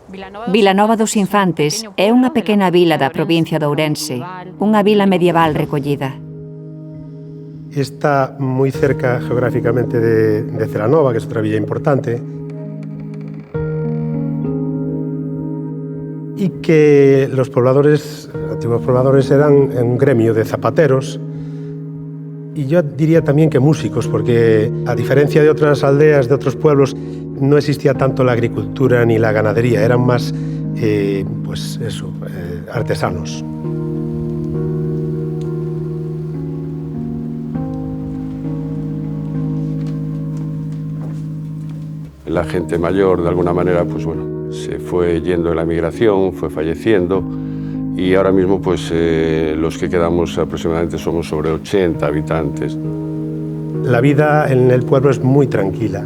Vilanova dos Infantes é unha pequena vila da provincia de Ourense, unha vila medieval recollida. Está moi cerca geográficamente de Celanova, que é outra villa importante, y que los pobladores, antiguos pobladores, eran un gremio de zapateros y yo diría también que músicos, porque a diferencia de otras aldeas, de otros pueblos, no existía tanto la agricultura ni la ganadería, eran más, artesanos. La gente mayor, de alguna manera, pues bueno, se fue yendo en la migración, fue falleciendo y ahora mismo pues los que quedamos aproximadamente somos sobre 80 habitantes. La vida en el pueblo es muy tranquila.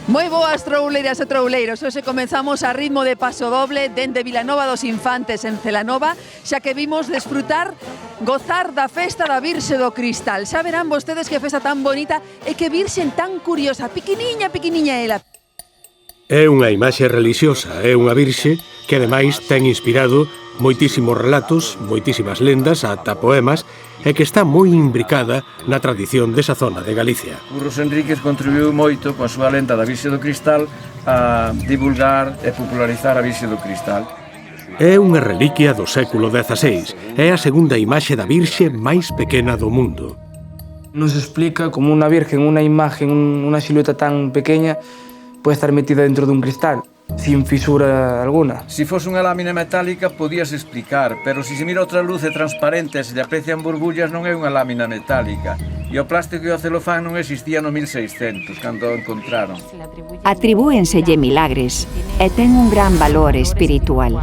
Moi boas trouleiras e trouleiros, hoxe comenzamos a ritmo de paso doble dende Vilanova dos Infantes en Celanova, xa que vimos desfrutar, gozar da festa da Virxe do Cristal. Xa verán vostedes que festa tan bonita e que virxen tan curiosa, pequeniña, pequeniña ela. É unha imaxe relixiosa, é unha virxe que ademais ten inspirado moitísimos relatos, moitísimas lendas, ata poemas, e que está moi imbricada na tradición desa zona de Galicia. Curros Enríquez contribuiu moito coa súa lenda da Virxe do Cristal a divulgar e popularizar a Virxe do Cristal. É unha reliquia do século XVI, é a segunda imaxe da Virxe máis pequena do mundo. Nos explica como unha virgen, unha imagen, unha silueta tan pequeña pode estar metida dentro dun cristal, sin fisura alguna. Se fose unha lámina metálica podías explicar, pero se se mira outra luz transparente e se lle aprecian burbullas non é unha lámina metálica. E o plástico e o celofán non existían no 1600, cando o encontraron. Atribúenselle milagres e ten un gran valor espiritual.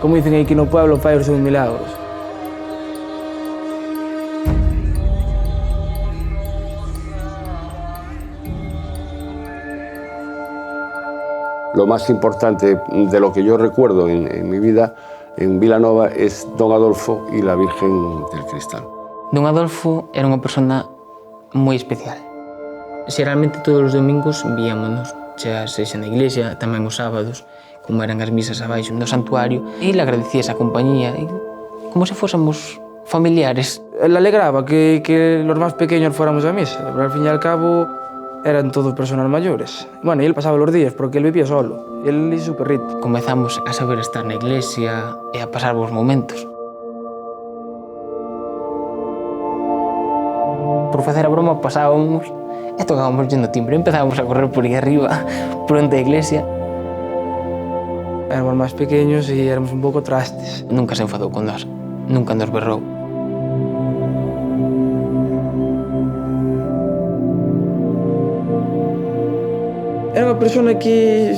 Como dicen aquí no pueblo, fai os seus milagros. Lo más importante de lo que yo recuerdo en mi vida en Vilanova es Don Adolfo y la Virgen del Cristal. Don Adolfo era unha persona moi especial. Xeralmente todos os domingos víamonos, xa sexa na iglesia, tamén os sábados, como eran as misas abaixo no santuario, e ele agradecía esa compañía, como se fósemos familiares. Él alegraba que los más pequeños fuéramos a misa, pero al fin y al cabo eran todos personas mayores. Bueno, y él pasaba los días porque él vivía solo. Él y su perrito. Comezamos a saber estar na iglesia e a pasar bons momentos. Por facer a broma pasábamos e tocábamos yendo timbre. Empezábamos a correr por aí arriba, por onde a iglesia. Éramos más pequeños y éramos un pouco trastes. Nunca se enfadou con nós, nunca nos berrou. Era unha persona que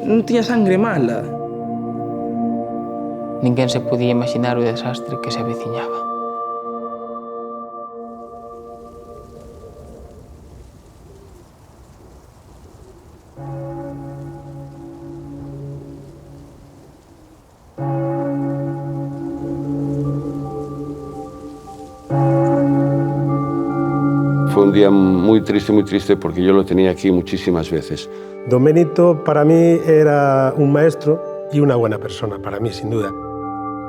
non tiña sangre mala. Ninguén se podía imaginar o desastre que se aveciñaba. Fue un día muy triste porque yo lo tenía aquí muchísimas veces. Don Benito para mí era un maestro y una buena persona, para mí sin duda.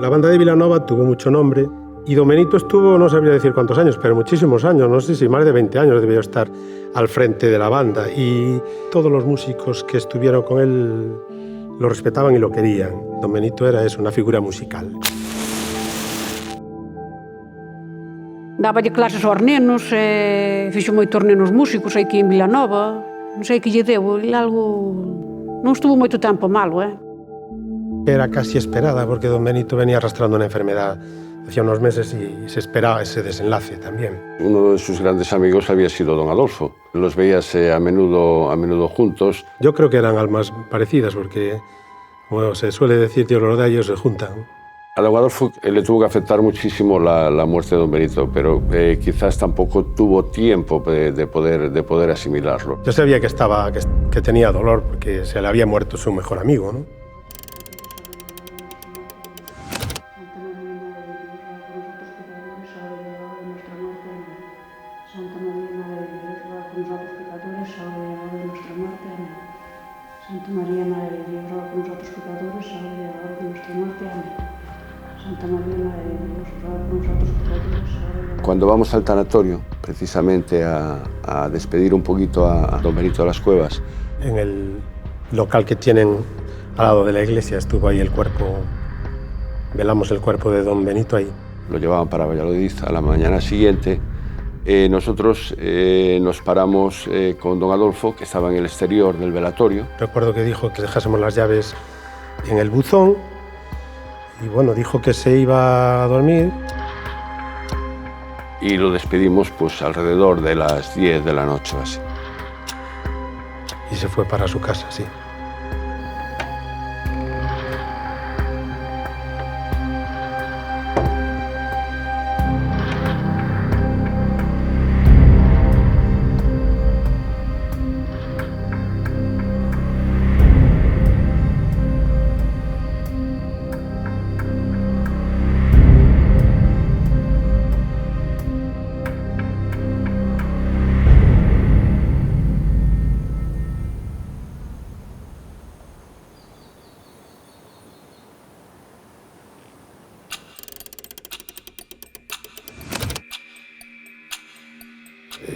La banda de Vilanova tuvo mucho nombre y Don Benito estuvo, no sabría decir cuántos años, pero muchísimos años, no sé si más de 20 años debió estar al frente de la banda y todos los músicos que estuvieron con él lo respetaban y lo querían. Don Benito era eso, una figura musical. Dáballe clases aos nenos, fixo moitos nenos músicos aquí en Vilanova. Non sei que lle deu, algo... Non estuvo moito tempo malo, Era casi esperada, porque Don Benito venía arrastrando una enfermedad hacía unos meses y se esperaba ese desenlace también. Uno de sus grandes amigos había sido Don Adolfo. Los veías a menudo juntos. Yo creo que eran almas parecidas, porque, como se suele decir, Dios los da y ellos se juntan. A Don Adolfo le tuvo que afectar muchísimo la muerte de Don Benito, pero quizás tampoco tuvo tiempo de poder asimilarlo. Yo sabía que tenía dolor porque se le había muerto su mejor amigo, ¿no? muerte. Amén. Santa María, Madre de Dios, ruega por nosotros pecadores, ahora y a la hora de nuestra muerte. Amén. Santa María, Madre de Dios, ruega por nosotros pecadores, ahora y a la hora. Cuando vamos al tanatorio, precisamente a despedir un poquito a don Benito de las Cuevas, En el local que tienen al lado de la iglesia estuvo ahí el cuerpo, velamos el cuerpo de don Benito ahí. lo llevaban para Valladolid a la mañana siguiente. Nosotros nos paramos con don Adolfo, que estaba en el exterior del velatorio. Recuerdo que dijo que dejásemos las llaves en el buzón y bueno, dijo que se iba a dormir. Y lo despedimos pues alrededor de las 10 de la noche o así. Y se fue para su casa, sí.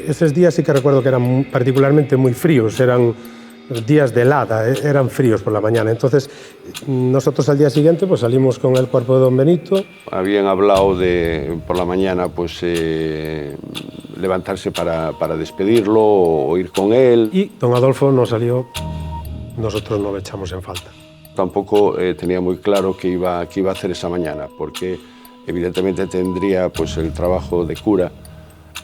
Esos días sí que recuerdo que eran particularmente muy fríos, eran días de helada, eran fríos por la mañana. Entonces, nosotros al día siguiente pues salimos con el cuerpo de don Benito. Habían hablado de, por la mañana, pues levantarse para despedirlo o ir con él. Y don Adolfo no salió, nosotros no lo echamos en falta. Tampoco tenía muy claro qué iba a hacer esa mañana, porque evidentemente tendría pues el trabajo de cura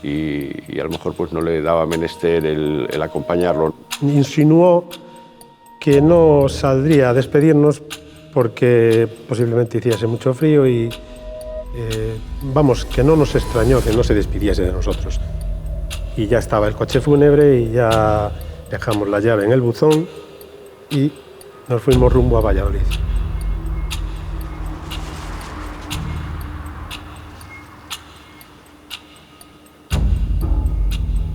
y a lo mejor pues no le daba menester el acompañarlo. Insinuó que no saldría a despedirnos porque posiblemente hiciese mucho frío y vamos, que no nos extrañó que no se despidiese de nosotros. Y ya estaba el coche fúnebre y ya dejamos la llave en el buzón y nos fuimos rumbo a Valladolid.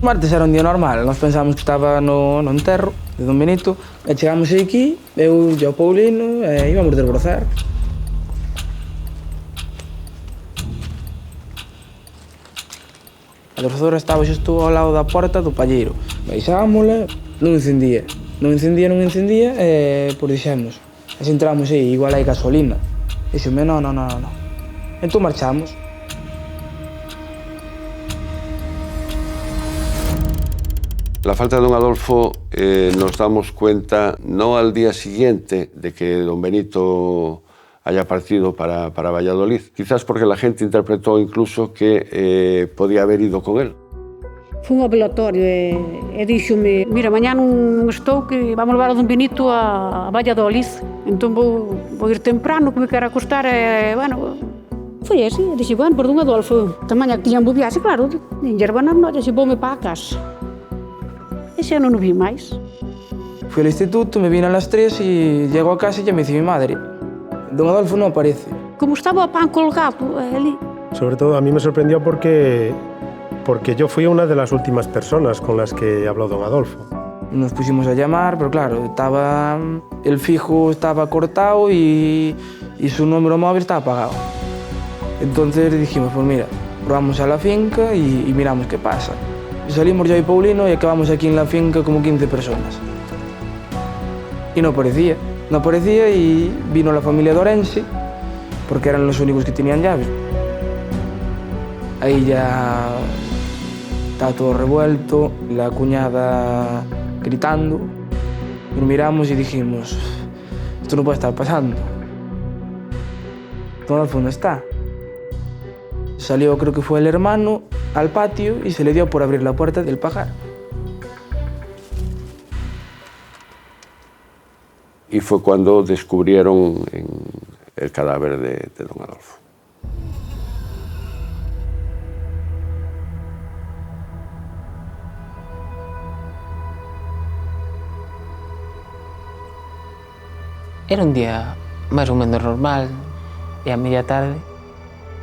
O martes era un día normal, nós pensábamos que estaba no enterro de don Benito e chegamos aquí, eu e o Paulino e íbamos desbrozar. A desbrozadora estaba xusto ao lado da porta do palleiro. Baixámosla, non encendía e pois dixemos, e se entramos aí, igual hai gasolina. Dixeme, non. Entón marchamos. La falta de don Adolfo nos damos cuenta no al día siguiente de que don Benito haya partido para Valladolid, quizás porque la gente interpretó incluso que podía haber ido con él. Fui ao velatorio e díxome, mira, mañá non estou, que vamos levar a don Benito a Valladolid, entón vou ir temprano, que me quero acostar e, bueno, foi así. E dixi, bueno, por don Adolfo, tamaña que tiñan bo viaxe, claro, en yerba nas noites, e voume para a casa. E xa non o vi máis. Fui al instituto, me vine a las 3 y llego a casa y ya me dice mi madre, don Adolfo no aparece. Como estaba o pan colgado ali. Sobre todo a mí me sorprendió porque yo fui una de las últimas personas con las que habló don Adolfo. Nos pusimos a llamar, pero claro, el fijo estaba cortado y su número móvil estaba apagado. Entonces dijimos, pues mira, probamos a la finca y miramos qué pasa. Y salimos yo y Paulino y acabamos aquí en la finca como 15 personas. Y no aparecía y vino la familia de Orense, porque eran los únicos que tenían llaves. Ahí ya estaba todo revuelto, la cuñada gritando. Nos miramos y dijimos, esto no puede estar pasando. Don Adolfo no está. Salió, creo que fue el hermano, al patio y se le dio por abrir la puerta del pajar. Y fue cuando descubrieron el cadáver de don Adolfo. Era un día máis ou menos normal e a media tarde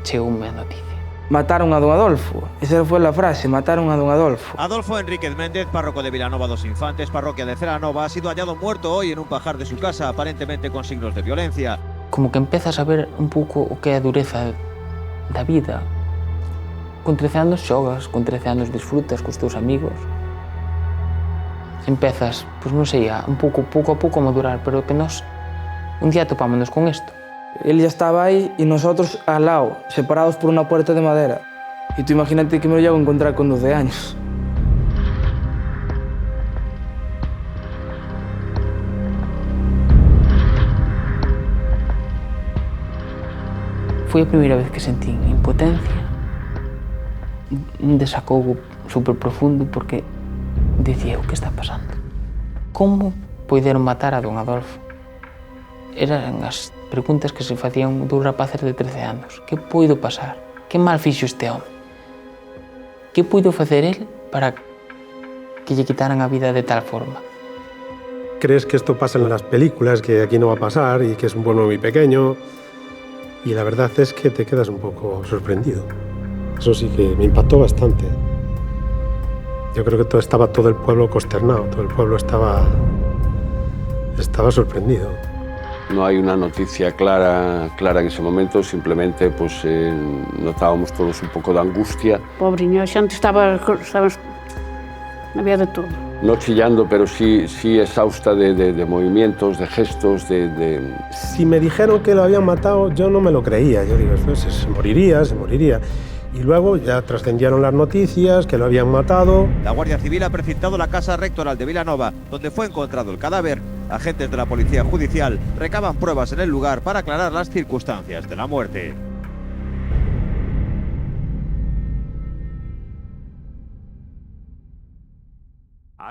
chegoume a noticia. mataron a don Adolfo. Esa fue la frase, mataron a don Adolfo. Adolfo Enríquez Méndez, párroco de Vilanova dos Infantes, parroquia de Celanova, ha sido hallado muerto hoy en un pajar de su casa, aparentemente con signos de violencia. Como que empezas a ver un pouco o que é a dureza da vida. Con 13 anos xogas, con 13 anos disfrutas cos teus amigos. Empezas, pois non sei, a pouco a pouco a madurar, pero que nós un día topámonos con isto. Él ya estaba ahí y nosotros al lado, separados por una puerta de madera. Y tú imagínate que me lo llevo a encontrar con 12 años. Foi a primeira vez que sentí impotencia, un desacogo super profundo, porque dicía, o que está pasando? Como poideron matar a don Adolfo? Eran as preguntas que se facían dous rapaces de 13 anos. Que poido pasar? Que mal fixo este home? Que poido facer el para que lle quitaran a vida de tal forma? Crees que esto pasa en las películas, que aquí no va a pasar y que es un pueblo muy pequeño. Y la verdad es que te quedas un poco sorprendido. Eso sí que me impactó bastante. Yo creo que estaba todo el pueblo consternado, todo el pueblo estaba sorprendido. No hay una noticia clara en ese momento, simplemente pues, notábamos todos un poco de angustia. Pobrinho, a xente estaba había de todo. No chillando, pero sí exhausta de movimientos, de gestos, Si me dijeron que lo habían matado, yo no me lo creía. Yo digo, se moriría. Y luego ya trascendieron las noticias que lo habían matado. La Guardia Civil ha precintado la casa rectoral de Vilanova, donde fue encontrado el cadáver. Agentes de la Policía Judicial recaban pruebas en el lugar para aclarar las circunstancias de la muerte.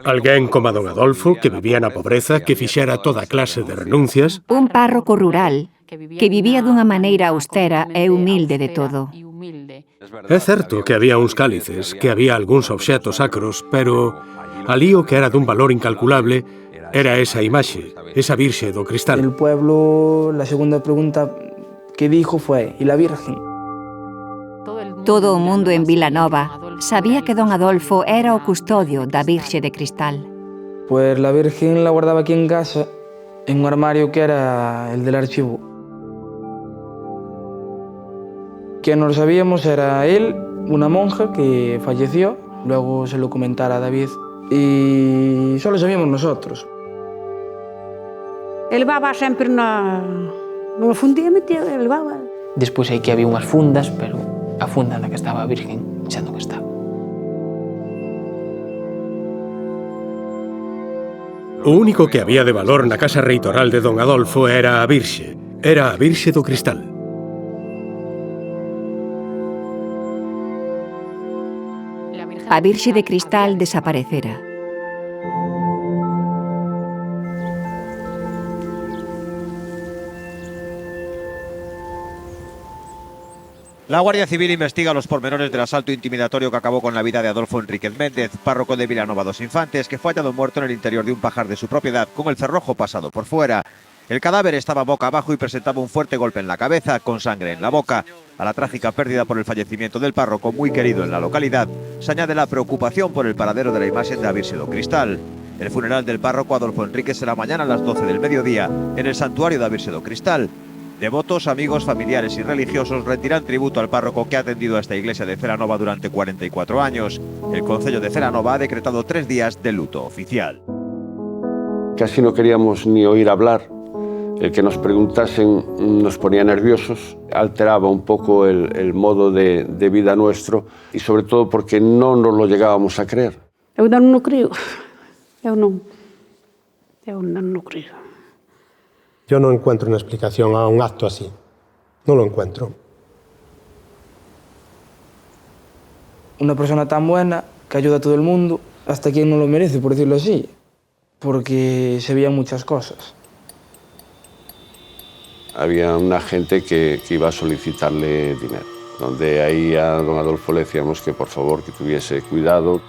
Alguén como don Adolfo, que vivía na pobreza, que fixera toda clase de renuncias. Un párroco rural que vivía dunha maneira austera e humilde de todo. É certo que había uns cálices, que había algúns obxetos sacros, pero alí o que era dun valor incalculable era esa imaxe, esa Virxe do Cristal. El pueblo, la segunda pregunta que dijo fue, ¿y la Virgen? Todo o mundo en Vilanova sabía que don Adolfo era o custodio da Virxe de Cristal. Pues la Virgen la guardaba aquí en casa, en un armario que era el del archivo. Quien no lo sabíamos era él, una monja que falleció, luego se lo comentara a David, y solo sabíamos nosotros. Ele levaba sempre numa fundinha, ele levaba. Despois aí que había unhas fundas, pero a funda na que estaba a Virgen xa non estaba. O único que había de valor na casa reitoral de don Adolfo era a Virxe do Cristal. A Virxe de Cristal desaparecera. La Guardia Civil investiga los pormenores del asalto intimidatorio que acabó con la vida de Adolfo Enríquez Méndez, párroco de Vilanova dos Infantes, que fue hallado muerto en el interior de un pajar de su propiedad, con el cerrojo pasado por fuera. El cadáver estaba boca abajo y presentaba un fuerte golpe en la cabeza, con sangre en la boca. A la trágica pérdida por el fallecimiento del párroco, muy querido en la localidad, se añade la preocupación por el paradero de la imagen de la Virxe do Cristal. El funeral del párroco Adolfo Enríquez será mañana a las 12 del mediodía, en el santuario de la Virxe do Cristal. Devotos, amigos, familiares y religiosos rendirán tributo al párroco que ha atendido a esta iglesia de Celanova durante 44 años. El concello de Celanova ha decretado 3 días de luto oficial. Casi no queríamos ni oír hablar. El que nos preguntasen nos ponía nerviosos, alteraba un poco el modo de vida nuestro y sobre todo porque no nos lo llegábamos a creer. Eu non o creo. Eu non o creo. Yo no encuentro una explicación a un acto así. No lo encuentro. Una persona tan buena que ayuda a todo el mundo, hasta quien no lo merece, por decirlo así, porque se veían muchas cosas. Había una gente que iba a solicitarle dinero, donde ahí a don Adolfo le decíamos que por favor que tuviese cuidado.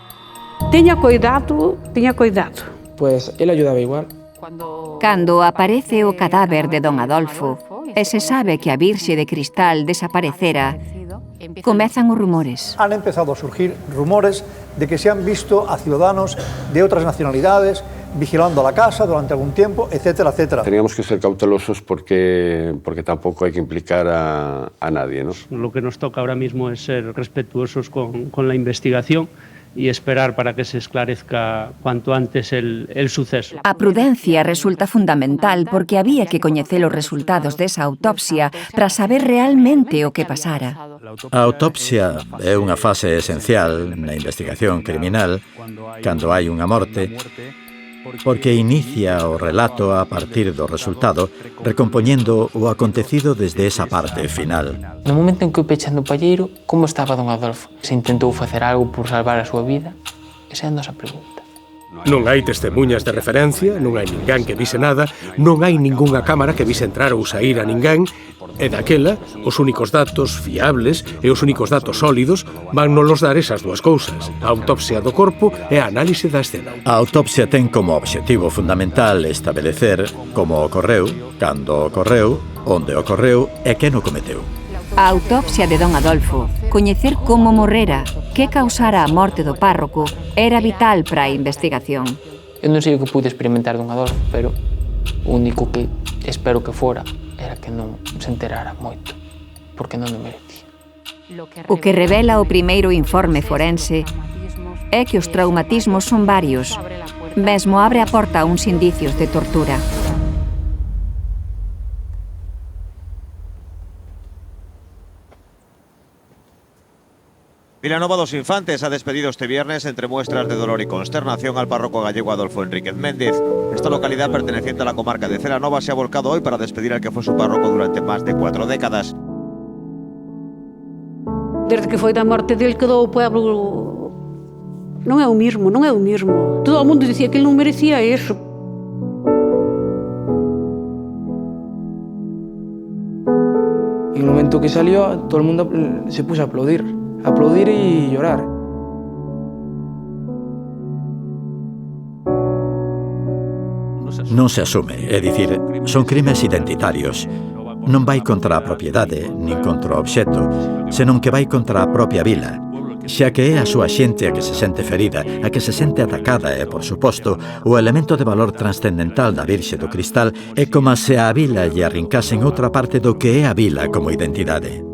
Teña cuidado. Pues él ayudaba igual. Cando aparece o cadáver de don Adolfo e se sabe que a Virxe de Cristal desaparecera, Comezan os rumores. Han empezado a surgir rumores de que se han visto a ciudadanos de otras nacionalidades vigilando la casa durante algún tiempo, etcétera, etcétera. Teníamos que ser cautelosos porque tampoco hay que implicar a nadie, ¿no? Lo que nos toca ahora mismo es ser respetuosos con la investigación y esperar para que se esclarezca cuanto antes el suceso. A prudencia resulta fundamental porque había que coñecer os resultados desa autopsia para saber realmente o que pasara. A autopsia é unha fase esencial na investigación criminal cando hai unha morte, porque inicia o relato a partir do resultado, recompoñendo o acontecido desde esa parte final. No momento en que o pechan do palleiro, como estaba don Adolfo? Se intentou facer algo por salvar a súa vida? Esa é a nosa pregunta. Non hai testemunhas de referencia, non hai ninguén que vise nada, non hai ningunha cámara que vise entrar ou sair a ninguén, e daquela, os únicos datos fiables e os únicos datos sólidos van nos dar esas dúas cousas, a autopsia do corpo e a análise da escena. A autopsia ten como obxectivo fundamental estabelecer como ocorreu, cando ocorreu, onde ocorreu e quen o cometeu. A autopsia de don Adolfo, coñecer como morrera, que causara a morte do párroco, era vital para a investigación. Eu non sei o que pude experimentar don Adolfo, pero o único que espero que fora era que non se enterara moito, porque non o merecía. O que revela o primeiro informe forense é que os traumatismos son varios, mesmo abre a porta a uns indicios de tortura. Vilanova dos Infantes ha despedido este viernes entre muestras de dolor y consternación al párroco gallego Adolfo Enríquez Méndez. Esta localidad perteneciente a la comarca de Celanova se ha volcado hoy para despedir al que fue su párroco durante más de 4 décadas. Desde que foi da morte dele quedou o pueblo... Non é o mesmo, non é o mesmo. Todo o mundo dicía que ele non merecía eso. En el momento que salió, todo el mundo se puso a aplaudir y llorar. Non se asume, é dicir, son crimes identitarios. Non vai contra a propiedade, nin contra o obxecto, senón que vai contra a propia vila, xa que é a súa xente a que se sente ferida, a que se sente atacada e, por suposto, o elemento de valor transcendental da Virxe do Cristal é como se a vila lle arrincasen outra parte do que é a vila como identidade.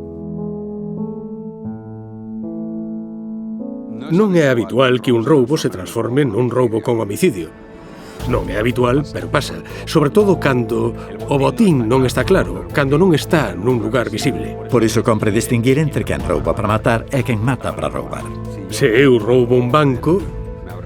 Non é habitual que un roubo se transforme nun roubo con homicidio. Non é habitual, pero pasa, sobre todo cando o botín non está claro, cando non está nun lugar visible. Por iso compre distinguir entre quen rouba para matar e quen mata para roubar. Se eu roubo un banco,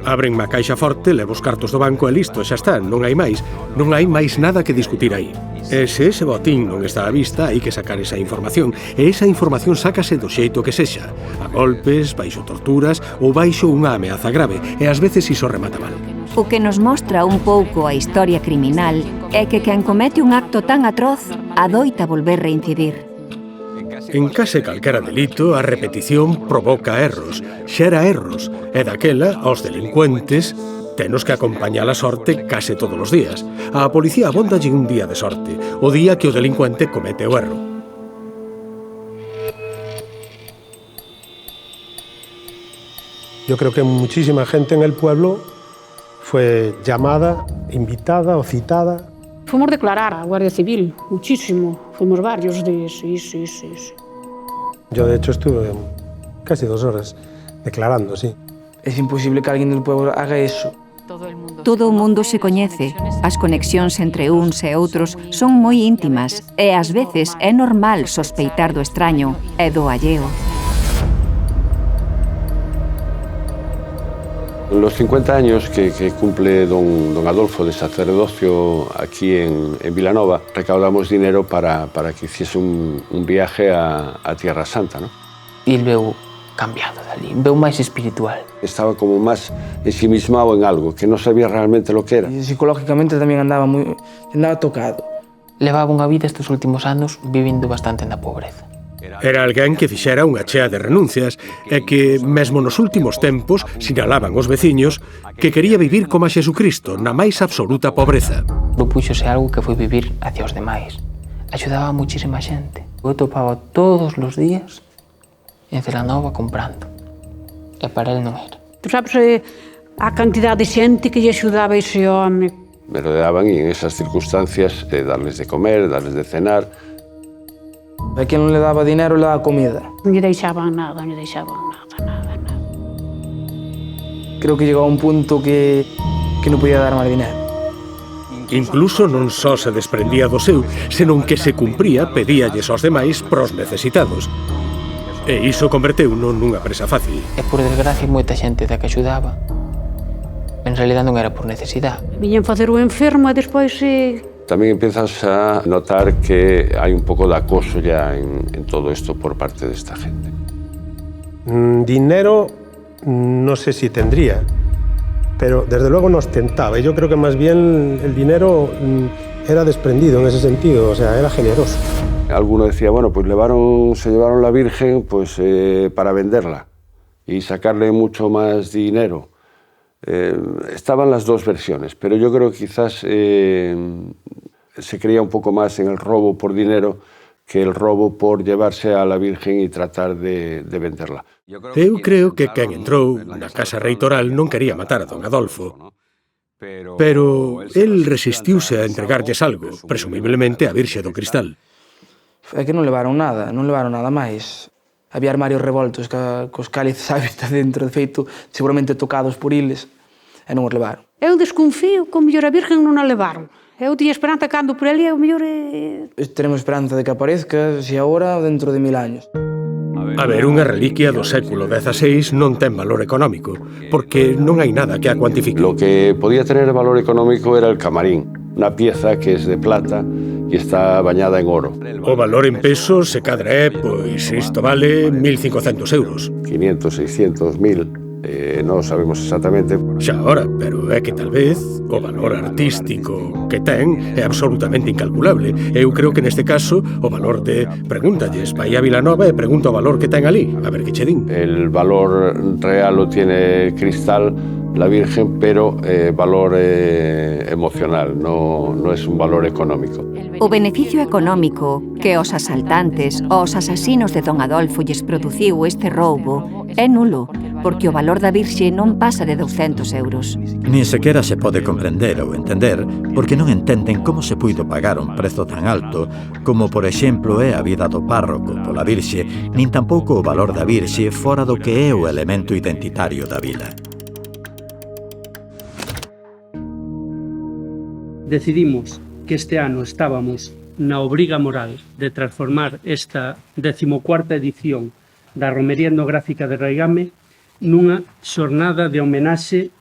abren má caixa forte, levo os cartos do banco e listo, xa está, non hai máis nada que discutir aí. E se ese botín non está á vista, hai que sacar esa información, e esa información sácase do xeito que sexa, a golpes, baixo torturas ou baixo unha ameaza grave, e ás veces iso remata mal. O que nos mostra un pouco a historia criminal é que quen comete un acto tan atroz adoita volver reincidir. En case calquera delito, a repetición provoca erros, xera erros, e daquela, aos delincuentes, tenos que acompañar a sorte case todos os días. A policía abóndalle un día de sorte, o día que o delincuente comete o erro. Yo creo que muchísima gente en el pueblo fue llamada, invitada o citada. Fomos declarar a Guardia Civil, muchísimo. Fomos varios de... Sí. Yo, de hecho, estuve casi 2 horas declarando, sí. Es imposible que alguén del pueblo haga eso. Todo o mundo se coñece, as conexións entre uns e outros son moi íntimas e ás veces é normal sospeitar do extraño e do alleo. En los 50 años que cumple don Adolfo de sacerdocio aquí en Vilanova, recaudamos dinero para que hiciese un viaje a Tierra Santa, ¿no? E ele veu cambiado dali, veu máis espiritual. Estaba como máis ensimismado en algo, que non sabía realmente lo que era. E psicológicamente tamén andaba tocado. Levaba unha vida estes últimos anos vivindo bastante na pobreza. Era alguén que fixera unha chea de renuncias e que, mesmo nos últimos tempos, sinalaban os veciños que quería vivir como a Xesucristo, na máis absoluta pobreza. Propúxose algo que foi vivir hacia os demais. Axudaba a muchísima xente. Eu topaba todos os días en Celanova comprando. E para el non era. Tu sabes a cantidad de xente que lle axudaba ese home. Me rodeaban y en esas circunstancias darles de comer, darles de cenar. A quen non le daba dinero le daba comida. Non lle deixaban nada, non lle deixaban nada. Creo que llegou a un punto que non podía dar máis dinero. Incluso non só se desprendía do seu, senón que se cumpría pedíalles aos demais pros necesitados. E iso converteuno nunha presa fácil. E por desgracia moita xente da que axudaba en realidad non era por necesidade. Viñan facer o enfermo e despois... También empiezas a notar que hay un poco de acoso ya en todo esto por parte de esta gente. Dinero no sé si tendría, pero desde luego nos tentaba. Y yo creo que más bien el dinero era desprendido en ese sentido, o sea, era generoso. Alguno decía, bueno, pues se llevaron la Virgen pues, para venderla y sacarle mucho más dinero. Estaban las dos versiones, pero yo creo que quizás se creía un poco más en el robo por dinero que el robo por llevarse a la Virgen y tratar de venderla. Eu creo que quen entrou na casa reitoral non quería matar a don Adolfo, pero el resistiuse a entregarlles algo, presumiblemente a Virxe do Cristal. É que non levaron nada máis. Había armarios revoltos cos cálices hábitat dentro, de feito, seguramente tocados por iles, e non os levaron. Eu desconfío que o mellor a Virgen non a levaron. Eu tiña esperanza cando por ali, o mellor... Teremos esperanza de que aparezca, se agora ou dentro de 1000 años. A ver, unha reliquia do século XVI non ten valor económico, porque non hai nada que a cuantifique. Lo que podía tener valor económico era el camarín, una pieza que es de plata y está bañada en oro. O valor en pesos se cadra pois isto vale 1.500 euros. 500, 600, 1000, non sabemos exactamente. Xa ora, pero é que tal vez o valor artístico que ten é absolutamente incalculable. Eu creo que neste caso o valor de... Pregúntalles, vai a Vilanova e pregunta o valor que ten ali, a ver que che din. El valor real lo tiene Cristal, la Virgen, pero valor emocional, no es un valor económico. O beneficio económico que os asaltantes ou os asasinos de don Adolfo lles produciu este roubo é nulo, porque o valor da Virxe non pasa de 200 euros. Nin sequera se pode comprender ou entender porque non entenden como se puido pagar un prezo tan alto como, por exemplo, é a vida do párroco pola Virxe, nin tampouco o valor da Virxe fora do que é o elemento identitario da vila. Decidimos que este ano estábamos na obriga moral de transformar esta 14ª edición da Romería Etnográfica de Raigame nunha xornada de homenaxe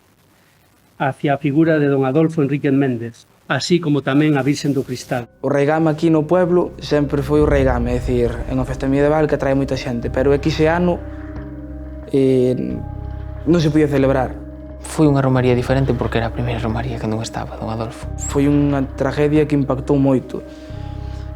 hacia a figura de don Adolfo Enríquez Méndez, así como tamén a Virxen do Cristal. O Raigame aquí no pueblo sempre foi o Raigame, é dicir, é unha festa medieval que atrae moita xente, pero é que ese ano non se podía celebrar. Foi unha romaría diferente porque era a primeira romaría que non estaba don Adolfo. Foi unha tragedia que impactou moito.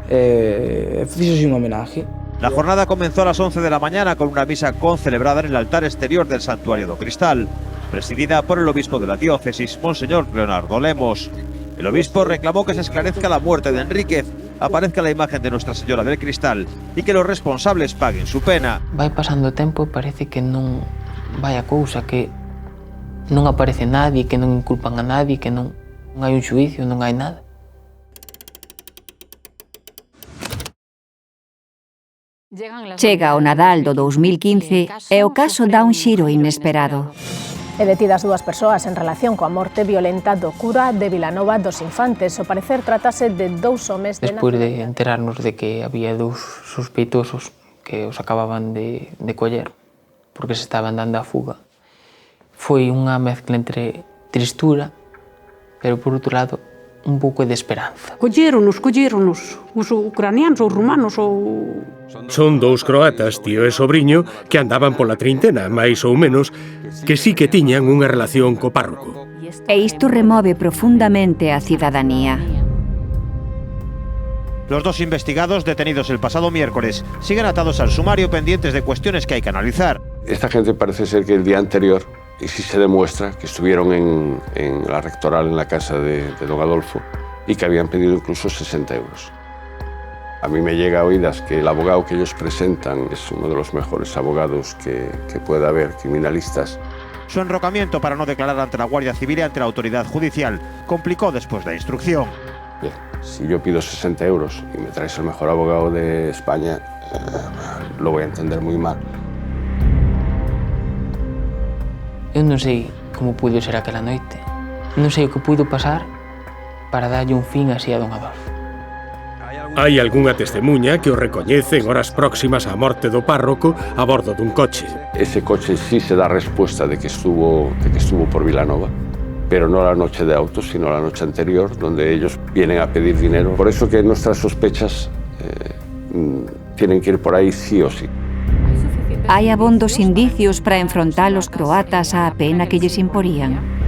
Fíxose un homenaje. La jornada comenzó a las 11 de la mañana con una misa concelebrada en el altar exterior del Santuario do Cristal, presidida por el obispo de la diócesis, Monseñor Leonardo Lemos. El obispo reclamó que se esclarezca la muerte de Enríquez, aparezca la imagen de Nuestra Señora del Cristal y que los responsables paguen su pena. Vai pasando o tempo e parece que non vai a cousa, que non aparece nadie, que non inculpan a nadie, que non hai un xuicio, non hai nada. Chega o Nadal do 2015 e o caso dá un xiro inesperado. E detidas 2 persoas en relación coa morte violenta do cura de Vilanova dos Infantes. Ao parecer tratase de 2 homes de... Despois de enterarnos de que había 2 sospeitosos que os acababan de coller porque se estaban dando a fuga, foi unha mezcla entre tristura, pero por outro lado un pouco de esperanza. Colléronos, os ucranianos ou rumanos ou... Son 2 croatas, tío e sobriño, que andaban pola treintena, máis ou menos, que sí que tiñan unha relación co párroco. E isto remove profundamente a cidadanía. Los 2 investigados, detenidos el pasado miércoles, siguen atados al sumario pendientes de cuestiones que hay que analizar. Esta gente parece ser que el día anterior, y sí se demuestra que estuvieron en la rectoral, en la casa de don Adolfo, y que habían pedido incluso 60 euros. A mí me llega a oídas que el abogado que ellos presentan es uno de los mejores abogados que pueda haber, criminalistas. Su enrocamiento para no declarar ante la Guardia Civil y ante la autoridad judicial complicó después la instrucción. Bien, si yo pido 60 euros y me traes el mejor abogado de España, lo voy a entender muy mal. Eu non sei como puido ser aquela noite. Non sei o que puido pasar para darlle un fin así a don Adolfo. Hai algunha testemunha que o recoñece en horas próximas á morte do párroco a bordo dun coche. Ese coche sí se da respuesta de que estuvo por Vilanova, pero no la noche de autos, sino la noche anterior, donde ellos vienen a pedir dinero. Por eso que nuestras sospechas tienen que ir por ahí sí o sí. Hai abondos indicios para enfrontar os croatas á pena que lles imporían.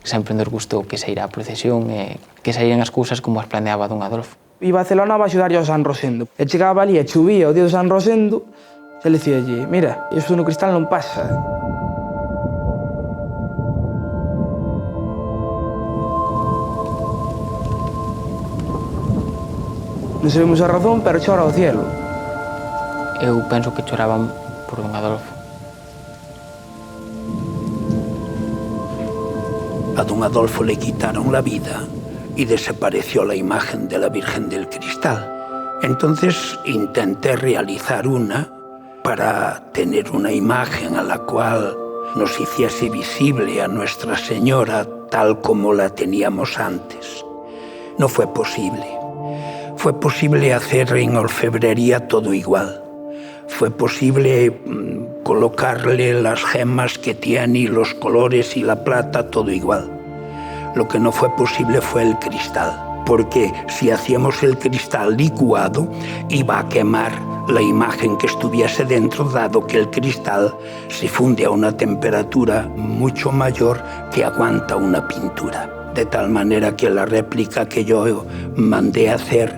Sempre nos gustou que saíra a procesión e que saíran as cousas como as planeaba don Adolfo. Iba a Celanova a axudarlle ao San Rosendo. E chegaba ali e chuvía o día do San Rosendo, e le dicíalle, mira, isto no cristal non pasa. Non sabemos a razón, pero chora o cielo. Eu penso que choraban por don Adolfo. A don Adolfo le quitaron la vida y desapareció la imagen de la Virgen del Cristal. Entonces intenté realizar una para tener una imagen a la cual nos hiciese visible a Nuestra Señora tal como la teníamos antes. No fue posible. Fue posible hacer en orfebrería todo igual. Fue posible colocarle las gemas que tiene y los colores y la plata todo igual. Lo que no fue posible fue el cristal, porque si hacíamos el cristal licuado iba a quemar la imagen que estuviese dentro, dado que el cristal se funde a una temperatura mucho mayor que aguanta una pintura. De tal manera que la réplica que yo mandé hacer,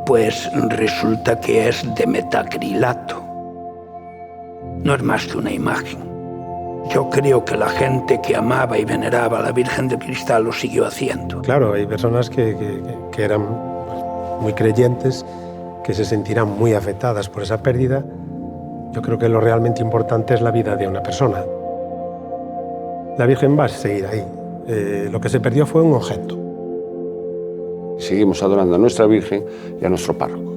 pues resulta que es de metacrilato. No es más que una imagen. Yo creo que la gente que amaba y veneraba a la Virgen del Cristal lo siguió haciendo. Claro, hay personas que eran muy creyentes, que se sentirán muy afectadas por esa pérdida. Yo creo que lo realmente importante es la vida de una persona. La Virgen va a seguir ahí. Lo que se perdió fue un objeto. Seguimos adorando a nuestra Virgen y a nuestro párroco.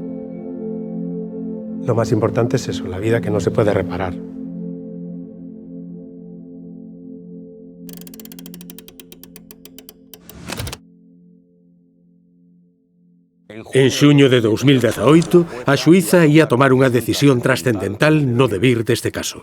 Lo más importante es eso, la vida que no se puede reparar. En xuño de 2018, a xuíza ia tomar unha decisión trascendental no devir deste caso.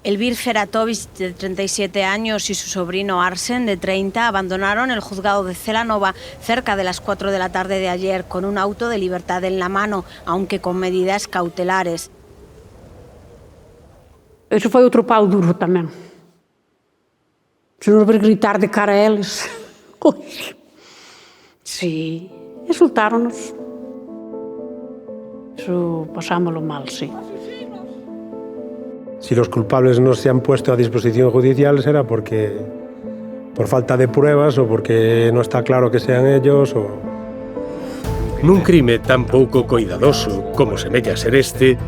Elvir Feratovic, de 37 años, y su sobrino Arsen, de 30, abandonaron el juzgado de Celanova cerca de las 4 de la tarde de ayer con un auto de libertad en la mano, aunque con medidas cautelares. Eso foi outro pau duro tamén. Se nos ver gritar de cara a eles. Sí, insultáronos. Eso pasámoslo mal, sí. Si los culpables no se han puesto a disposición judicial será porque por falta de pruebas o porque no está claro que sean ellos o... Nun crime tan pouco coidadoso como semella ser este,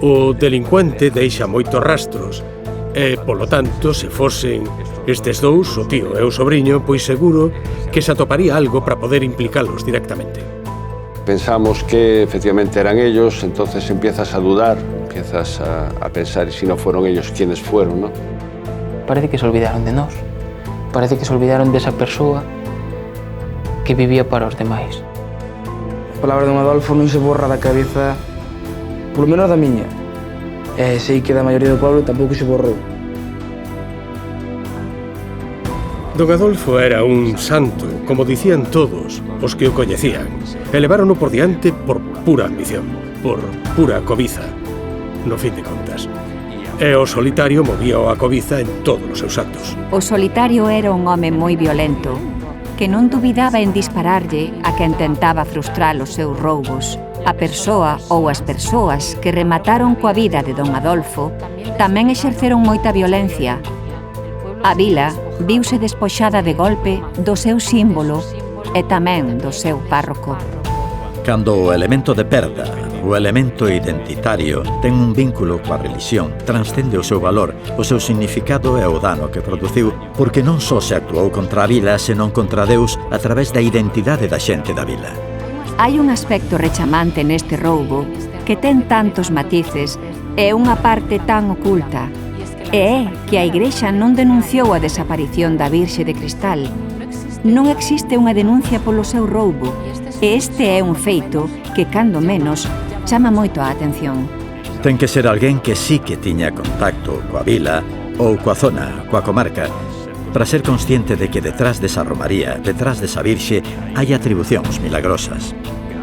o delincuente deixa moitos rastros e, polo tanto, se fosen estes dous, o tío e o sobrinho, pois seguro que se atoparía algo para poder implicalos directamente. Pensamos que efectivamente eran ellos, entonces empiezas a dudar, empiezas a pensar si no fueron ellos quienes fueron, ¿no? Parece que se olvidaron de nós. Parece que se olvidaron desa persoa que vivía para os demais. A palabra de don Adolfo non se borra da cabeza, polo menos da miña. E sei que da maioría do pueblo tampouco se borrou. Don Adolfo era un santo, como dicían todos os que o coñecían, e levárono por diante por pura ambición, por pura cobiza, no fin de contas. E o solitario movía a cobiza en todos os seus actos. O solitario era un home moi violento, que non dubidaba en dispararlle a quen tentaba frustrar os seus roubos. A persoa ou as persoas que remataron coa vida de don Adolfo tamén exerceron moita violencia. A vila viuse despoxada de golpe do seu símbolo e tamén do seu párroco. Cando o elemento de perda, o elemento identitario, ten un vínculo coa religión, transcende o seu valor, o seu significado e o dano que produciu, porque non só se actuou contra a vila, senón contra Deus a través da identidade da xente da vila. Hai un aspecto rechamante neste roubo que ten tantos matices e unha parte tan oculta, e é que a Igrexa non denunciou a desaparición da Virxe de Cristal. Non existe unha denuncia polo seu roubo, e este é un feito que, cando menos, chama moito a atención. Ten que ser alguén que sí que tiña contacto coa vila ou coa zona, coa comarca, para ser consciente de que detrás desa romaría, detrás desa Virxe, hai atribucións milagrosas.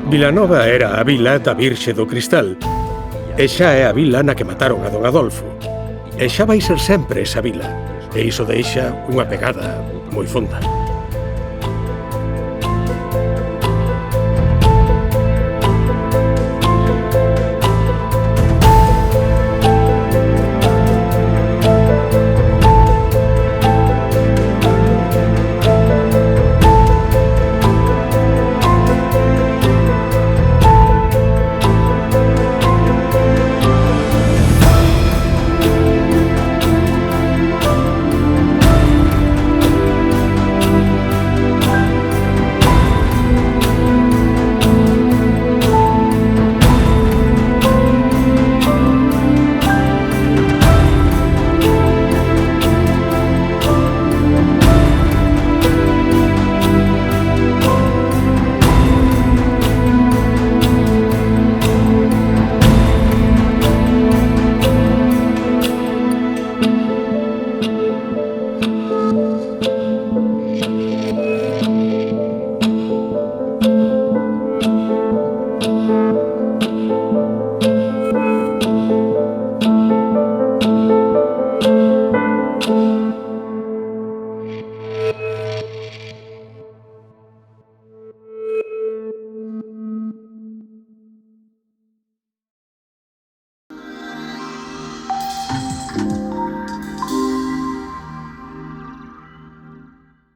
Vilanova era a vila da Virxe do Cristal, e xa é a vila na que mataron a don Adolfo. E xa vai ser sempre esa vila, e iso deixa unha pegada moi fonda.